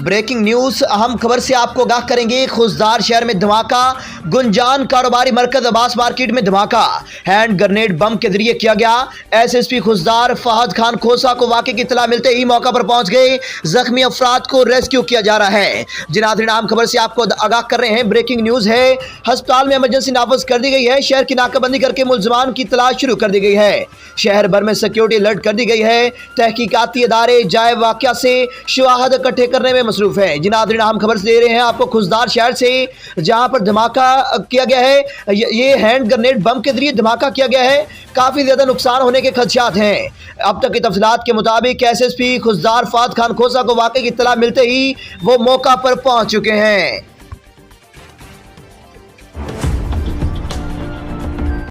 Breaking news अहम खबर से आपको आगाह करेंगे। खुशदार शहर में धमाका, गुंजान कारोबारी मरकज अब्बास मार्केट में धमाका हैंड ग्रेनेड बम के जरिए किया गया। एसएसपी खुशदार फहद खान खोसा को वाकई की इत्तला मिलते ही मौका पर पहुंच गए। जख्मी अफराद को रेस्क्यू किया जा रहा है। जिनादरीन अहम खबर से आपको आगाह कर रहे हैं। ब्रेकिंग न्यूज है, अस्पताल में इमरजेंसी नाफज कर दी गई है। शहर की नाकाबंदी करके मुलजमान की तलाश शुरू कर दी गई है। शहर भर में सिक्योरिटी अलर्ट कर दी गई है। तहकीकाती इदारे जाए वाकया से शवाहद इकट्ठे करने में मसरूफ है। जिनादरीन अहम खबर से दे रहे हैं आपको खुशदार शहर से, जहां पर धमाका किया गया है। ये हैंड ग्रेनेड बम के जरिए धमाका किया गया है। काफी ज्यादा नुकसान होने के खदशात हैं। अब तक की तफसीलात के मुताबिक एसएसपी खुशदार फहद खान खोसा को वाकई की इत्तला मिलते ही वो मौका पर पहुंच चुके हैं।